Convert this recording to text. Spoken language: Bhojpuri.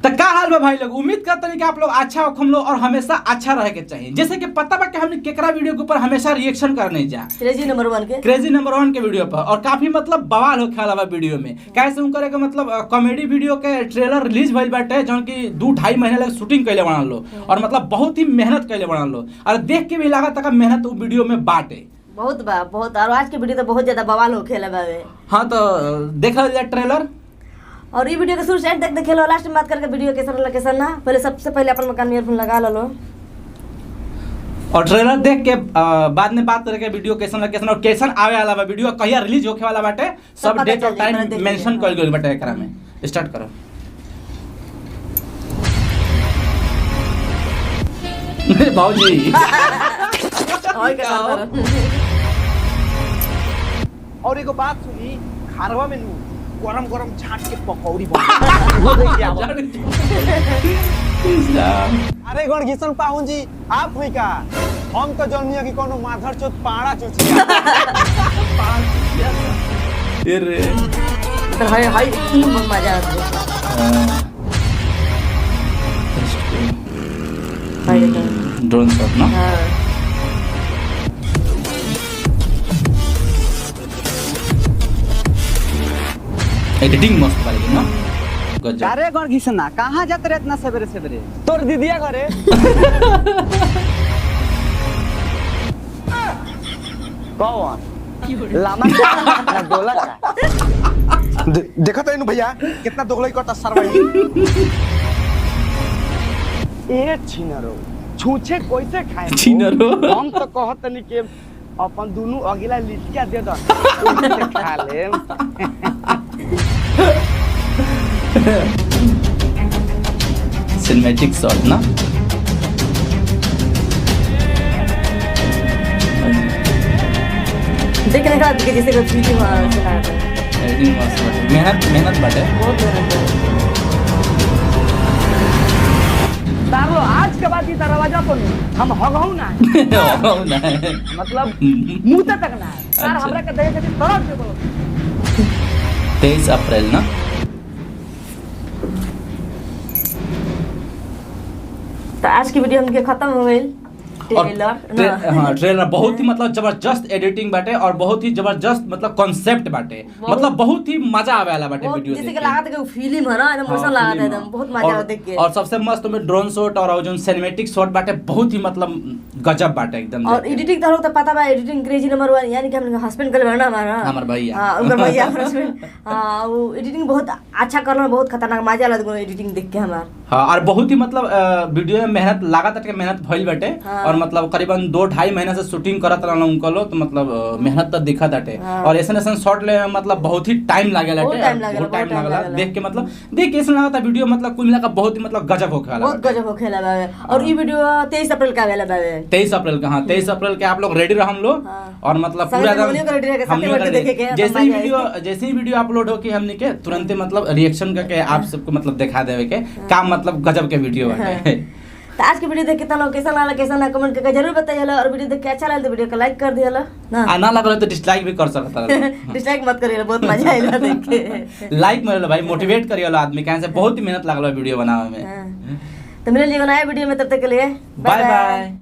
तो क्या हाल में भाई लोग, उम्मीद करते हैं कि आप लोग अच्छा हो हम लोग और हमेशा अच्छा रहे के चाहिए। जैसे कि पता बा कि हमने केकरा वीडियो के ऊपर हमेशा रिएक्शन करने जा क्रेजी नंबर 1 के वीडियो पर, और काफी मतलब बवाल होखे वाला वीडियो में कैसे उनकर मतलब कॉमेडी वीडियो के ट्रेलर रिलीज भइल बाटे, जौन की 2-2.5 महीने लग शूटिंग कैले बना लो और मतलब बहुत ही मेहनत कैले बना लो और देख के भी लगा था मेहनत वो वीडियो में बाटे बहुत। और आज के वीडियो तो बहुत ज्यादा बवाल होखे लगा है। हाँ तो देखा जाए ट्रेलर और ये वीडियो के शुरू से एंड तक देखे लो, लास्ट में बात करके वीडियो कैसा ना। पहले सबसे पहले अपन मकान में ईयरफोन लगा लो और ट्रेलर देख के बाद में बात करके वीडियो कैसन और कैसन आवे वाला बा, वीडियो कहिया रिलीज होखे वाला बाटे सब डेट और टाइम मेंशन कर गेल बाटे एकरा में। स्टार्ट करो। बाबूजी और एगो बात सुनी, खारवा में नू गरम गरम छाट के पकौड़ी बना अरे गण किशन पाहुन जी आप हुई का, हम तो जन्मिया की कोनो माधर चोत पाड़ा चुचिया अरे तो हाय मजा आता ड्रोन शॉट ना। एडिटिंग मस्त वाली ना गजब। अरे गण किशन ना कहां जाते रे इतना सवेरे सवेरे? तोर दीदिया घरे कौन लामा ना गोला का देखा तो भैया कितना दोगलाई करता सरवाई ए छिनरो छूछे कैसे खाए छिनरो हम तो कहत नहीं के अपन दोनों अगला लिटिया दे दो खा ले सिनेमैटिक शॉट ना। देखने का जैसे कोई फिल्म चला है। एडिटिंग मस्त बाटे, मेहनत बाटे बहुत मेहनत है। तारो आज के बाद ये दरवाजा पर हम हगहू ना मतलब मुंह तक ना यार हमरा के देखे के तरफ से बोलो 23 अप्रैल ना। तो आज की वीडियो हमके खत्म हो गई। हाँ ट्रेलर बहुत ही मतलब जबरदस्त एडिटिंग बाटे और बहुत ही जबरदस्त मतलब कॉन्सेप्ट बाटे, मतलब बहुत ही मजा आवे वाला बाटे वीडियो जैसे कि लगा था कि फिल्म है ना, एकदम वैसा लगा था, एकदम बहुत मजा आता देख के। और सबसे मस्त में ड्रोन शॉट और जो सिनेमैटिक शॉट बाटे बहुत ही मतलब गजब बाटे एकदम। और एडिटिंग तो पता बा, एडिटिंग क्रेजी नंबर 1 यानी कि हमने हस्बैंड कर लेना हमारा भैया। हां उनका भैया हस्बैंड। हां वो एडिटिंग बहुत अच्छा करना, बहुत खतरनाक मजा आला देखो एडिटिंग देख के हमार। हां और बहुत ही मतलब वीडियो में मेहनत लागत के मेहनत भइल बाटे और मतलब करीबन 2-2.5 महीने से शूटिंग करत रहना उनको लो, तो मतलब मेहनत तो दिखत बाटे और ऐसे शॉट ले मतलब बहुत ही टाइम लागेला बहुत टाइम लागला देख के, मतलब देख के ऐसा लगता वीडियो मतलब कुल मिला के बहुत ही मतलब गजब होखे वाला, बहुत गजब होखे वाला है। और ये वीडियो 23 अप्रैल का वाला है। 23 अप्रैल का। हाँ 23 अप्रैल के आप लोग रेडी रह हम लोग और मतलब पूरा जैसे ही वीडियो अपलोड हो कि हमने के तुरंत मतलब रिएक्शन करके आप सबको मतलब दिखा देवे के काम, मतलब गजब के वीडियो है। तो आज की वीडियो देख के तना कैसा लगा कैसा ना कमेंट करके जरूर बताइए। और वीडियो देख के अच्छा लगा तो वीडियो को लाइक कर दिया ना लगा तो डिसलाइक भी कर सकता है। डिसलाइक मत करिए, बहुत मजा आएगा देख के। लाइक मारे भाई, मोटिवेट करिए आदमी, कहां से बहुत ही मेहनत लागल वीडियो बनावे में। तो मिले जी नया वीडियो में, तब तक के लिए बाय बाय।